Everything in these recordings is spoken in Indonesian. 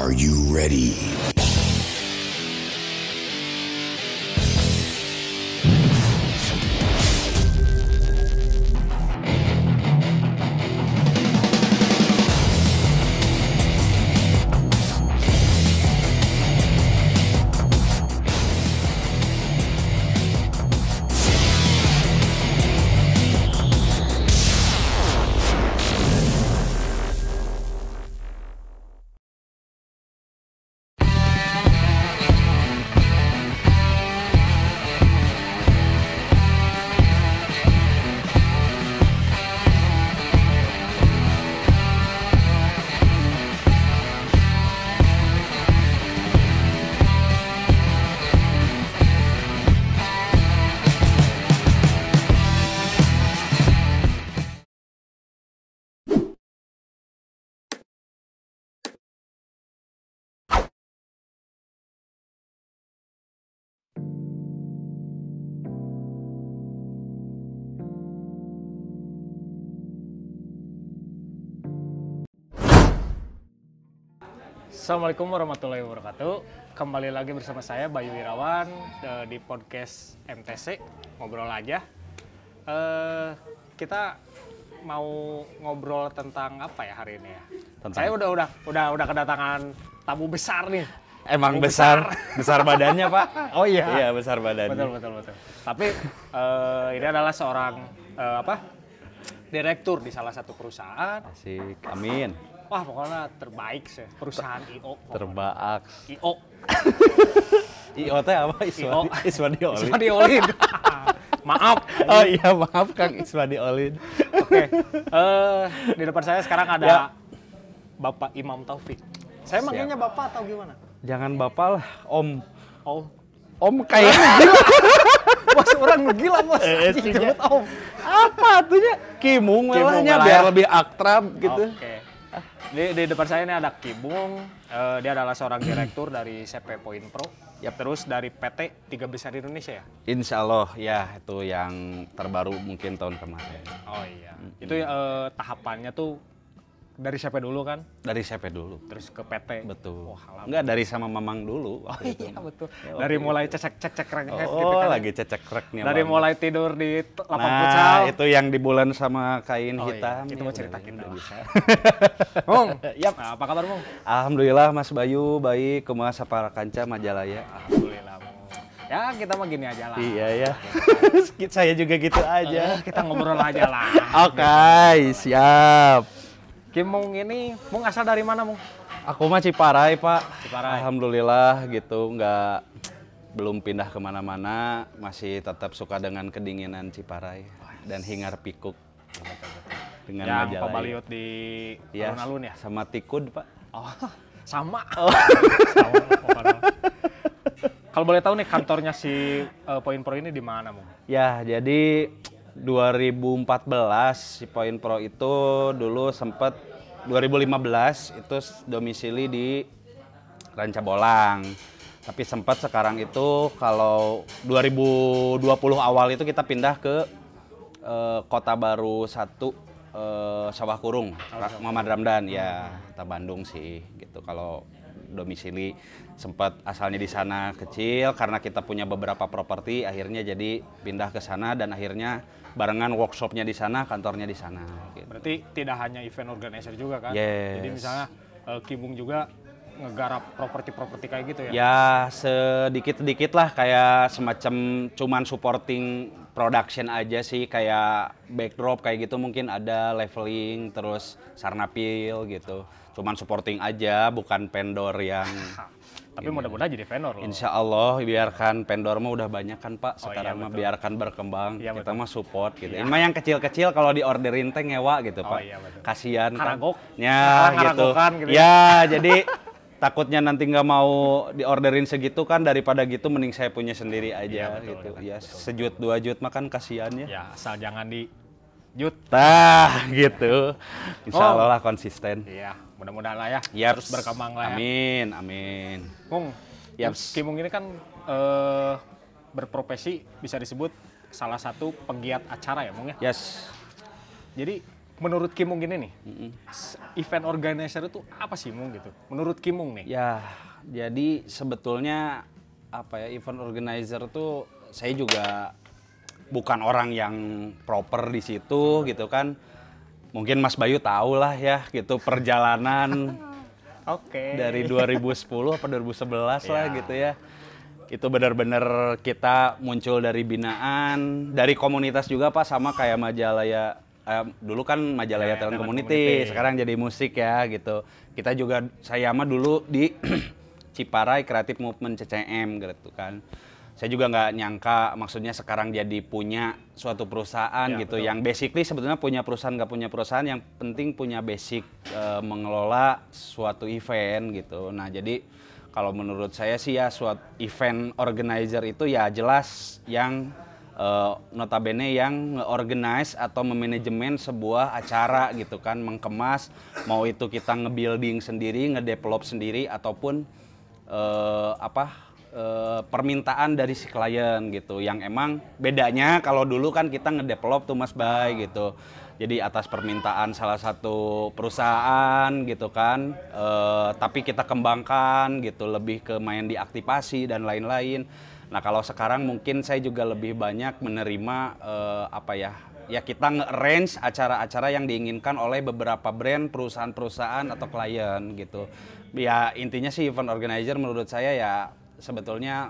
Are you ready? Assalamualaikum warahmatullahi wabarakatuh. Kembali lagi bersama saya Bayu Wirawan di podcast MTC Ngobrol Aja. Kita mau ngobrol tentang apa ya hari ini ya? Saya udah kedatangan tamu besar nih. Emang tamu besar badannya Pak? Oh iya. Iya besar badannya. Betul. Tapi ini adalah seorang direktur di salah satu perusahaan. Asik, amin. Wah pokoknya terbaik sih, perusahaan I.O. Terbaik. I.O. I.O teh apa? Iswadi Olin. Iswadi Olin. Maaf. Oh iya maaf Kang Iswadi Olin. Oke. Di depan saya sekarang ada Ya. Bapak Imam Taufik. Saya manggilnya Bapak atau gimana? Jangan Bapak lah, Om. Oh. Om kayak Bos orang gila bos. Jemput Om. apa tuhnya? Kimung welahnya lah biar ya. lebih akrab gitu. Oke. Di depan saya ini ada Kibung. Dia adalah seorang direktur dari CP Point Pro. Yap. Terus dari PT 3 besar di Indonesia ya? Insya Allah ya itu yang terbaru mungkin tahun kemarin. Oh iya. Itu tahapannya tuh dari CP dulu kan? Dari CP dulu. Terus ke PT. Betul. Wah, alhamdulillah. Enggak dari sama Mamang dulu. Oh iya betul. Ya, Dari waktu mulai itu. cecek rek Oh, kan. lagi cecek-rek nih. Dari Abang. mulai tidur di lapang Nah, futsal. itu yang di bulan sama kain Oh iya, hitam. itu ya, mah cerita udah kita. bisa. Mung, Yap. nah, apa kabar Mung? Alhamdulillah Mas Bayu baik, kumaha sapara kanca Majalaya. Alhamdulillah Mung. Ya kita mah gini aja lah. Iya ya. Saya juga gitu aja. Kita ngobrol aja lah. Oke, siap. Kim Mung ini, Mung asal dari mana Mung? Aku mah Ciparai, Pak. Ciparai. Alhamdulillah gitu, belum pindah kemana-mana, masih tetap suka dengan kedinginan Ciparai dan hingar pikuk dengan Yang Majalaya. Pabaliut di Iya, alun-alun ya? sama Tikud, Pak. Oh, sama. Sama pokoknya. Kalau boleh tahu nih kantornya si Point Pro ini di mana Mung? Ya, jadi 2014 si Point Pro itu dulu sempat 2015 itu domisili di Rancabolang. Tapi sempat sekarang itu kalau 2020 awal itu kita pindah ke Kota Baru 1 Sawah Kurung, Muhammad Ramdan ya, Kota Bandung sih gitu. Kalau domisili sempat asalnya di sana kecil karena kita punya beberapa properti, akhirnya jadi pindah ke sana dan akhirnya barengan workshopnya di sana, kantornya di sana. Gitu. Berarti tidak hanya event organizer juga kan? Yes. Jadi misalnya Kibung juga ngegarap properti-properti kayak gitu ya? Ya sedikit-sedikit lah, kayak semacam cuman supporting production aja sih, kayak backdrop kayak gitu mungkin ada, leveling, terus sarnapil gitu. Cuman supporting aja, bukan vendor yang... Tapi mudah-mudahan jadi vendor loh. Insya Allah biarkan vendor mah udah banyak kan Pak, Oh, sekarang iya, mah betul. biarkan berkembang, Iya, kita betul. mah support gitu. Iya. Ini mah yang kecil-kecil kalau diorderin teh ngewa gitu Oh, Pak. iya, betul. Kasihan kan. Karagok. Ya gitu. Ngaragokan gitu ya. Ya jadi takutnya nanti nggak mau diorderin segitu kan, daripada gitu mending saya punya sendiri aja Iya, betul, gitu. betul, Ya betul. sejut 2 jut mah kan kasihan ya. Ya asal jangan di jut. Tah gitu. Insya Oh. Allah lah konsisten. Iya, mudah-mudahan lah ya. Yaps. Terus berkembang lah ya. Amin, amin. Mung, Yaps. Kimung ini kan berprofesi bisa disebut salah satu penggiat acara ya Mung ya. Yes. Jadi menurut Kimung gini nih, event organizer itu apa sih Mung gitu? Menurut Kimung nih? Ya, jadi sebetulnya apa ya, event organizer tuh saya juga bukan orang yang proper di situ gitu kan. Mungkin Mas Bayu tahu lah ya gitu perjalanan Oke. dari 2010 apa 2011 lah Ya. gitu ya. Itu benar-benar kita muncul dari binaan, dari komunitas juga Pak, sama kayak Majalaya. Dulu kan Majalaya Talent Community, sekarang jadi musik ya gitu. Kita juga, saya mah dulu di Ciparai Creative Movement CCM gitu kan. Saya juga nggak nyangka, maksudnya sekarang jadi punya suatu perusahaan Ya, gitu, betul. yang basically sebetulnya punya perusahaan nggak punya perusahaan, yang penting punya basic mengelola suatu event gitu. Nah jadi kalau menurut saya sih ya, suatu event organizer itu ya jelas yang notabene yang nge-organize atau memanajemen sebuah acara gitu kan, mengkemas, mau itu kita nge-building sendiri, nge-develop sendiri, ataupun permintaan dari si klien gitu, yang emang bedanya kalau dulu kan kita nge-develop tuh Mas Bay gitu, jadi atas permintaan salah satu perusahaan gitu kan, tapi kita kembangkan gitu, lebih ke main di aktivasi dan lain-lain. Nah kalau sekarang mungkin saya juga lebih banyak menerima ya kita nge-arrange acara-acara yang diinginkan oleh beberapa brand, perusahaan-perusahaan atau klien gitu. Ya intinya sih event organizer menurut saya ya sebetulnya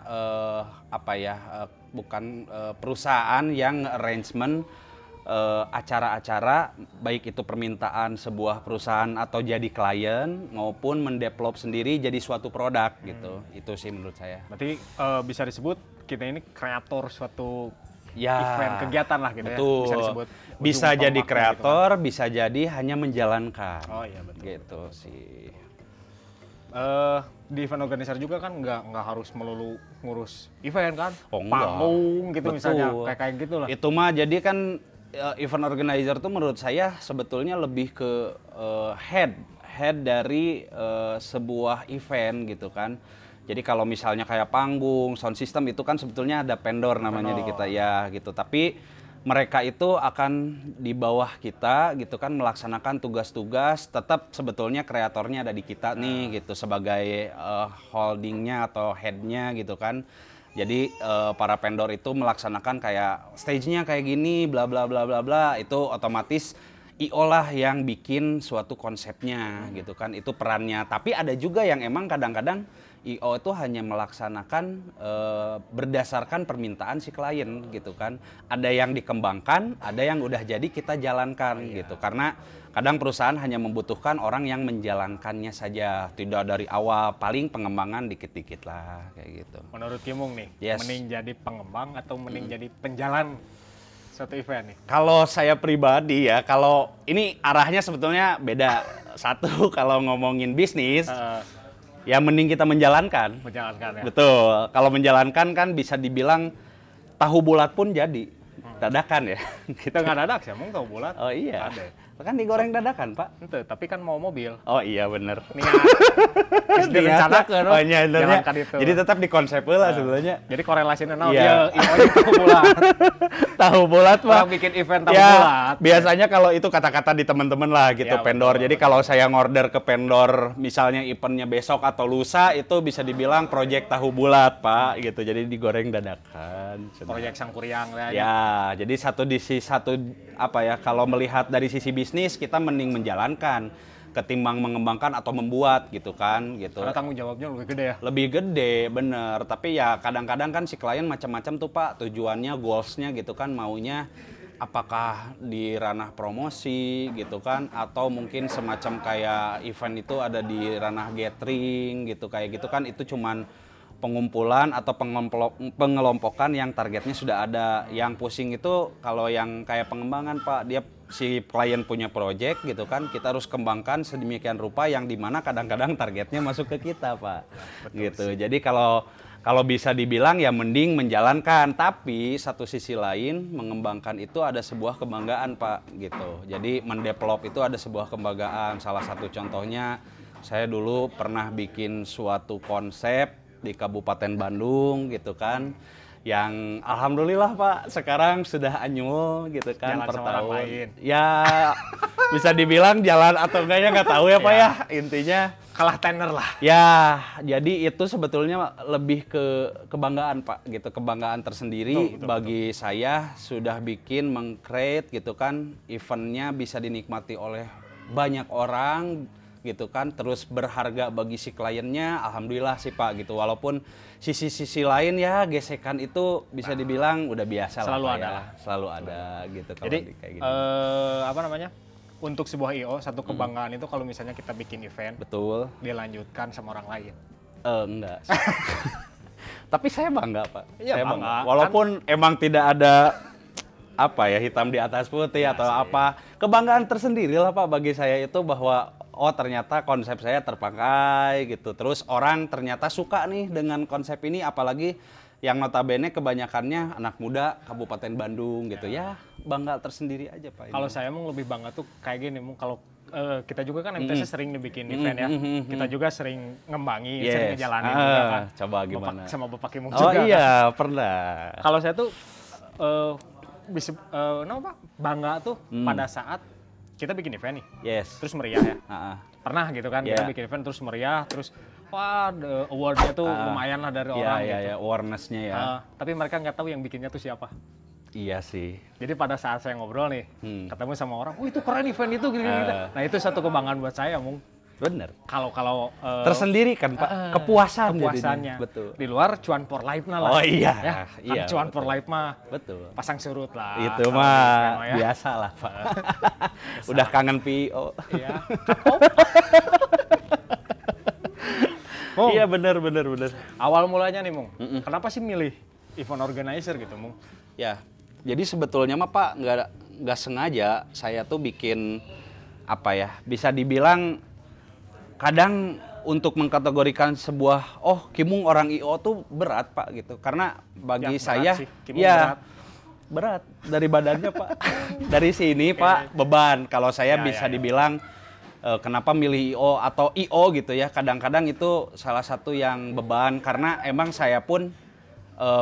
bukan perusahaan yang arrangement acara-acara, baik itu permintaan sebuah perusahaan atau jadi klien, maupun mendevelop sendiri jadi suatu produk gitu. Itu sih menurut saya. Berarti bisa disebut kita ini kreator suatu Ya, event kegiatan lah gitu betul. ya. Bisa disebut. Bisa ujung jadi tombaknya kreator, bisa jadi hanya menjalankan. Oh iya betul. Gitu sih. Di event organizer juga kan nggak harus melulu ngurus event kan, Oh, enggak. panggung gitu Betul. misalnya kayak gitu lah. Itu mah jadi kan event organizer tuh menurut saya sebetulnya lebih ke head dari sebuah event gitu kan. Jadi kalau misalnya kayak panggung, sound system itu kan sebetulnya ada vendor namanya di kita ya gitu. Tapi mereka itu akan di bawah kita gitu kan, melaksanakan tugas-tugas, tetap sebetulnya kreatornya ada di kita nih gitu sebagai holdingnya atau headnya gitu kan. Jadi para vendor itu melaksanakan kayak stage-nya kayak gini, bla bla bla bla bla, itu otomatis IO lah yang bikin suatu konsepnya gitu kan, itu perannya. Tapi ada juga yang emang kadang-kadang IO itu hanya melaksanakan berdasarkan permintaan si klien gitu kan. Ada yang dikembangkan, ada yang udah jadi kita jalankan gitu. Karena kadang perusahaan hanya membutuhkan orang yang menjalankannya saja, tidak dari awal, paling pengembangan dikit-dikit lah kayak gitu. Menurut Kimung nih, Yes. mending jadi pengembang atau mending jadi penjalan suatu event nih? Kalau saya pribadi ya, kalau ini arahnya sebetulnya beda. Satu, kalau ngomongin bisnis, ya mending kita menjalankan. Menjalankan ya. Betul. Kalau menjalankan kan bisa dibilang tahu bulat pun jadi. Dadakan ya. Kita nggak dadak sih, emang tahu bulat. Oh iya. Ada. Kan digoreng dadakan, Pak. Ente, tapi kan mau mobil. Oh iya bener. Niat. Terus direncanakan. Oh iya, benernya. Jalankan itu. Jadi tetap dikonsep lah sebenarnya. Jadi korelasinya nah, Iya. dia IO-nya tahu bulat. Tahu bulat, Pak. Orang bikin event tahu Ya, bulat. biasanya kalau itu kata-kata di teman-teman lah gitu, Ya, vendor. betul, Jadi kalau saya ngorder ke vendor, misalnya eventnya besok atau lusa, itu bisa dibilang proyek tahu bulat, Pak, gitu. Jadi digoreng dadakan. Proyek Sangkuriang lah. Ya, jadi kalau melihat dari sisi bisnis, kita mending menjalankan ketimbang mengembangkan atau membuat gitu kan, gitu. Karena tanggung jawabnya lebih gede ya. Lebih gede, bener. Tapi ya kadang-kadang kan si klien macam-macam tuh Pak, tujuannya, goalsnya gitu kan, maunya apakah di ranah promosi gitu kan, atau mungkin semacam kayak event itu ada di ranah gathering gitu, kayak gitu kan, itu cuman pengumpulan atau pengelompokan yang targetnya sudah ada. Yang pusing itu kalau yang kayak pengembangan Pak, dia si klien punya project gitu kan, kita harus kembangkan sedemikian rupa yang dimana kadang-kadang targetnya masuk ke kita Pak. Gitu. Jadi kalau bisa dibilang ya mending menjalankan, tapi satu sisi lain mengembangkan itu ada sebuah kebanggaan Pak gitu. Jadi mendevelop itu ada sebuah kebanggaan. Salah satu contohnya saya dulu pernah bikin suatu konsep di Kabupaten Bandung gitu kan, yang alhamdulillah Pak sekarang sudah anyul gitu kan Jalan per sama orang tahun. lain. Ya bisa dibilang jalan atau enggaknya nggak tahu ya Pak ya. Intinya Kalah tener lah. ya jadi itu sebetulnya lebih ke kebanggaan Pak gitu, kebanggaan tersendiri Betul, bagi saya sudah bikin meng-create gitu kan eventnya bisa dinikmati oleh banyak orang gitu kan, terus berharga bagi si kliennya, alhamdulillah sih Pak gitu. Walaupun sisi-sisi lain ya gesekan itu bisa dibilang udah biasa Selalu lah Pak ada ya. lah. Selalu ada gitu kalau Jadi kayak gini. apa namanya? Untuk sebuah IO satu kebanggaan itu kalau misalnya kita bikin event Betul. dilanjutkan sama orang lain. Enggak. Tapi saya bangga Pak. Iya, Saya bangga. Walaupun emang tidak ada apa ya hitam di atas putih atau apa, kebanggaan tersendiri lah Pak bagi saya itu bahwa oh ternyata konsep saya terpakai gitu. Terus orang ternyata suka nih dengan konsep ini, apalagi yang notabene kebanyakannya anak muda Kabupaten Bandung gitu ya, bangga tersendiri aja Pak. Kalau saya mau lebih bangga tuh kayak gini, kalau kita juga kan MTC sering dibikin event ya, kita juga sering ngembangi, sering ngejalanin juga kan. Coba gimana? Sama Bapak Kimung Oh juga. iya, pernah. Kalau saya tuh bisa apa? Bangga tuh pada saat kita bikin event nih, Yes. terus meriah ya. Heeh. Pernah gitu kan, kita Yeah. bikin event terus meriah, terus wah awardnya tuh lumayan lah dari orang gitu. Iya, awareness-nya ya. Tapi mereka nggak tahu yang bikinnya tuh siapa. Iya sih. Jadi pada saat saya ngobrol nih, ketemu sama orang, itu keren event itu gini. Nah itu satu kebanggaan buat saya, Mung. Bener. Kalau Tersendiri kan Pak, kepuasan kepuasannya. jadinya. Betul. Di luar cuan for life lah. Oh iya, Ya, iya, kan cuan betul. for life mah Betul. pasang surut lah. Itu Kalau mah di event ya. biasa lah Pak. Udah kangen PO. Iya. Iya bener. Awal mulanya nih, Mung. Kenapa sih milih event organizer gitu, Mung? Ya, jadi sebetulnya mah Pak nggak sengaja saya tuh bikin apa ya? Bisa dibilang kadang untuk mengkategorikan sebuah Kimung orang IO tuh berat Pak gitu. Karena bagi Ya, berat saya sih. Kimung ya berat dari badannya Pak. Dari sini Pak beban. Kalau saya bisa dibilang kenapa milih IO atau IO gitu ya. Kadang-kadang itu salah satu yang beban karena emang saya pun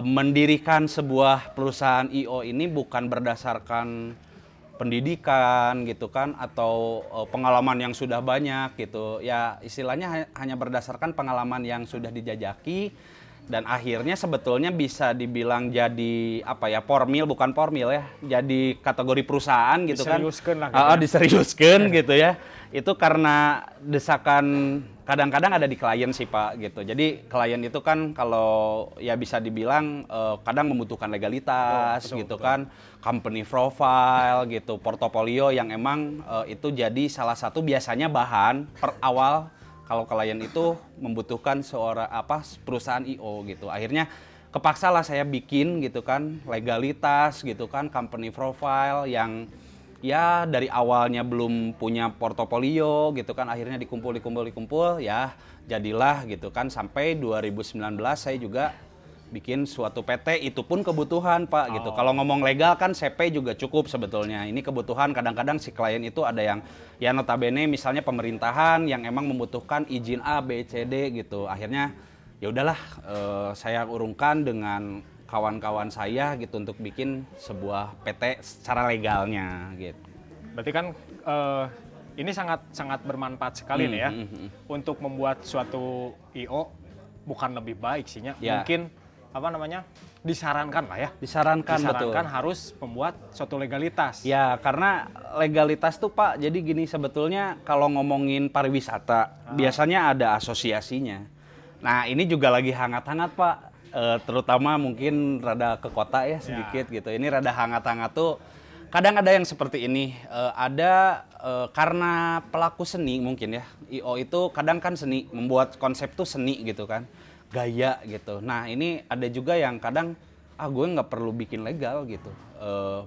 mendirikan sebuah perusahaan IO ini bukan berdasarkan pendidikan gitu kan atau pengalaman yang sudah banyak gitu ya, istilahnya hanya berdasarkan pengalaman yang sudah dijajaki dan akhirnya sebetulnya bisa dibilang jadi apa ya, formil bukan formil ya, jadi kategori perusahaan gitu kan. Diseriuskeun lah gitu ya. Diseriuskan gitu ya. Itu karena desakan kadang-kadang ada di klien sih Pak gitu. Jadi klien itu kan kalau ya bisa dibilang kadang membutuhkan legalitas gitu kan, company profile gitu, portofolio yang emang itu jadi salah satu biasanya bahan per awal kalau klien itu membutuhkan seorang perusahaan IO gitu. Akhirnya kepaksalah saya bikin gitu kan, legalitas gitu kan, company profile yang ya dari awalnya belum punya portofolio gitu kan, akhirnya dikumpul ya jadilah gitu kan. Sampai 2019 saya juga bikin suatu PT, itu pun kebutuhan Pak gitu. Kalau ngomong legal kan CP juga cukup sebetulnya. Ini kebutuhan, kadang-kadang si klien itu ada yang ya notabene misalnya pemerintahan yang emang membutuhkan izin A, B, C, D gitu. Akhirnya ya udahlah saya urungkan dengan kawan-kawan saya gitu untuk bikin sebuah PT secara legalnya gitu. Berarti kan ini sangat bermanfaat sekali nih ya untuk membuat suatu IO bukan lebih baik sihnya. Ya. Mungkin disarankan lah ya. Disarankan betul. Harus membuat suatu legalitas. Ya, karena legalitas tuh Pak, jadi gini sebetulnya kalau ngomongin pariwisata, biasanya ada asosiasinya. Nah, ini juga lagi hangat-hangat Pak, terutama mungkin rada ke kota ya sedikit gitu. Ini rada hangat-hangat tuh, kadang ada yang seperti ini, karena pelaku seni mungkin ya, IO itu kadang kan seni, membuat konsep tuh seni gitu kan, gaya gitu. Nah, ini ada juga yang kadang, gue nggak perlu bikin legal gitu.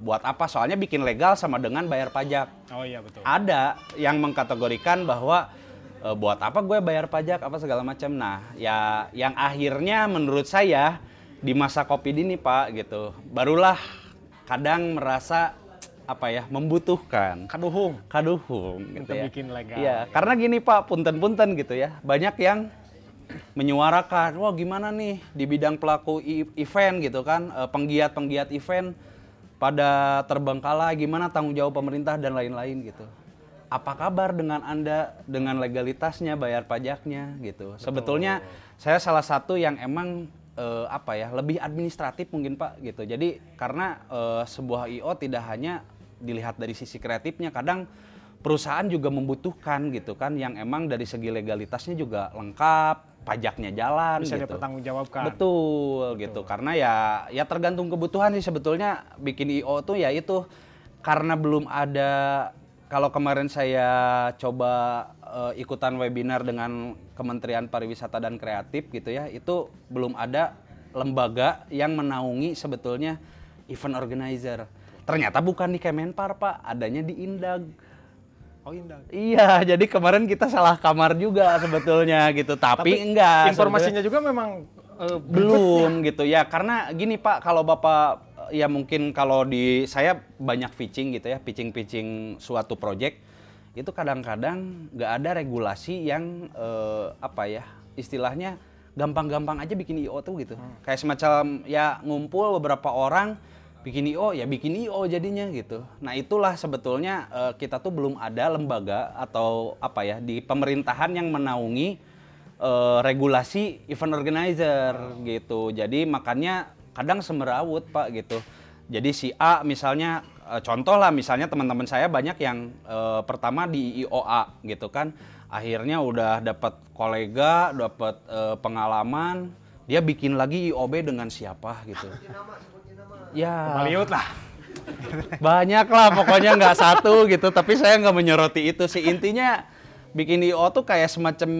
Buat apa? Soalnya bikin legal sama dengan bayar pajak. Oh iya betul. Ada yang mengkategorikan bahwa buat apa gue bayar pajak apa segala macam. Nah, ya yang akhirnya menurut saya di masa Covid ini Pak gitu, barulah kadang merasa apa ya, membutuhkan kaduhung gitu Untuk ya. bikin legal. Iya, karena gini Pak, punten-punten gitu ya. Banyak yang menyuarakan, wah gimana nih di bidang pelaku event gitu kan, penggiat-penggiat event pada terbengkalai, gimana tanggung jawab pemerintah dan lain-lain gitu. Apa kabar dengan Anda dengan legalitasnya, bayar pajaknya gitu. Sebetulnya saya salah satu yang emang lebih administratif mungkin Pak gitu. Jadi karena sebuah IO tidak hanya dilihat dari sisi kreatifnya, kadang perusahaan juga membutuhkan gitu kan yang emang dari segi legalitasnya juga lengkap, pajaknya jalan bisa gitu. dipertanggungjawabkan. Betul gitu. Karena ya tergantung kebutuhan sih sebetulnya bikin IO tuh ya itu karena belum ada. Kalau kemarin saya coba ikutan webinar dengan Kementerian Pariwisata dan Kreatif gitu ya, itu belum ada lembaga yang menaungi sebetulnya event organizer. Ternyata bukan di Kemenpar Pak, adanya di Indag. Oh Indag. Iya, jadi kemarin kita salah kamar juga sebetulnya gitu, tapi enggak. Informasinya juga memang belum gitu ya, karena gini Pak, kalau Bapak ya mungkin kalau di saya banyak pitching gitu ya, pitching suatu project itu kadang-kadang nggak ada regulasi yang istilahnya gampang-gampang aja bikin IO tuh gitu. Kayak semacam ya ngumpul beberapa orang bikin IO ya bikin IO jadinya gitu. Nah itulah sebetulnya kita tuh belum ada lembaga atau di pemerintahan yang menaungi regulasi event organizer gitu. Jadi makanya kadang semerawut Pak gitu. Jadi si A misalnya contoh lah misalnya teman-teman saya banyak yang pertama di IOA gitu kan. Akhirnya udah dapat kolega, dapat pengalaman, dia bikin lagi IOB dengan siapa gitu. Ya. Maliut lah. Banyak lah pokoknya nggak satu gitu, tapi saya nggak menyoroti itu sih. Intinya bikin IO tuh kayak semacam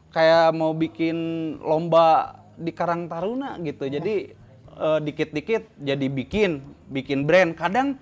kayak mau bikin lomba di Karang Taruna gitu. Jadi dikit-dikit jadi bikin brand. Kadang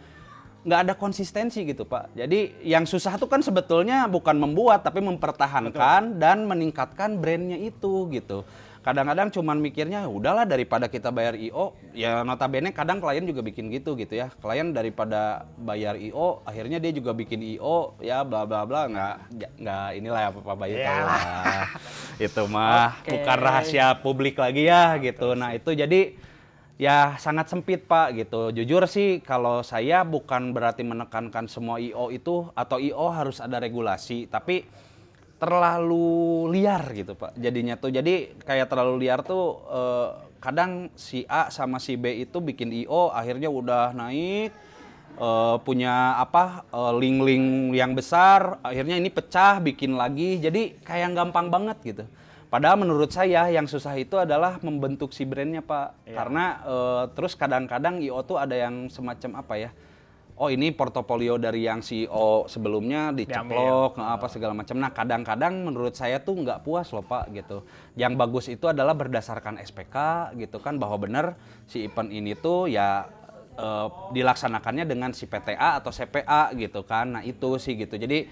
nggak ada konsistensi gitu Pak. Jadi yang susah tuh kan sebetulnya bukan membuat tapi mempertahankan dan meningkatkan brandnya itu gitu. Kadang-kadang cuman mikirnya udahlah daripada kita bayar IO, ya notabene kadang klien juga bikin gitu ya. Klien daripada bayar IO, akhirnya dia juga bikin IO, ya bla bla bla, nggak inilah ya Pak Bayu tahu lah. Itu mah bukan rahasia publik lagi ya gitu. Nah itu jadi ya sangat sempit Pak gitu. Jujur sih kalau saya bukan berarti menekankan semua IO itu atau IO harus ada regulasi, tapi terlalu liar gitu Pak jadinya tuh. Jadi kayak terlalu liar tuh kadang si A sama si B itu bikin IO akhirnya udah naik punya link-link yang besar, akhirnya ini pecah bikin lagi, jadi kayak gampang banget gitu. Padahal menurut saya yang susah itu adalah membentuk si brandnya Pak. Karena terus kadang-kadang IO tuh ada yang semacam oh ini portofolio dari yang CEO sebelumnya diceplok, segala macam. Nah kadang-kadang menurut saya tuh nggak puas loh Pak gitu. Yang bagus itu adalah berdasarkan SPK gitu kan, bahwa benar si event ini tuh ya dilaksanakannya dengan si PTA atau CPA gitu kan. Nah itu sih gitu. Jadi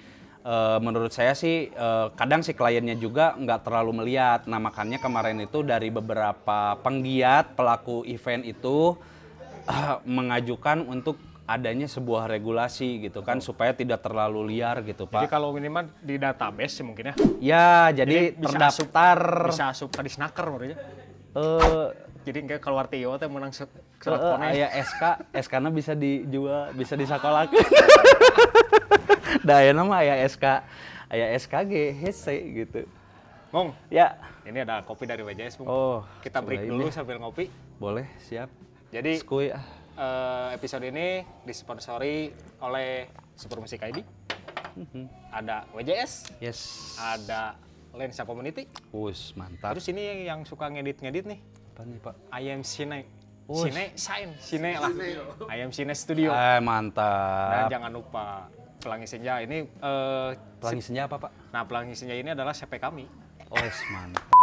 menurut saya sih kadang si kliennya juga nggak terlalu melihat. Nah makanya kemarin itu dari beberapa penggiat pelaku event itu mengajukan untuk adanya sebuah regulasi gitu kan, supaya tidak terlalu liar gitu Pak. Jadi kalau minimal di database sih mungkin ya. Ya, jadi terdaftar. Bisa asup tadi snaker menurutnya. Jadi enggak keluar TIO teh menang selat aya SK-na bisa dijual, bisa disakolak. Da aya mah aya SKG hese gitu. Mong. Ya. Ini ada kopi dari WJS, Mong. Oh, kita break dulu sambil ngopi. Boleh, siap. Jadi Skuy. Episode ini disponsori oleh Super Musik ID. Ada WJS. Yes. Ada Lensa Community. Mantap. Terus ini yang suka ngedit nih. Apa nih Pak? I am Cine. Cine lah. I am Cine Studio. Mantap. Dan jangan lupa Pelangi Senja ini. Pelangi Senja apa Pak? Nah Pelangi Senja ini adalah CP kami. Mantap.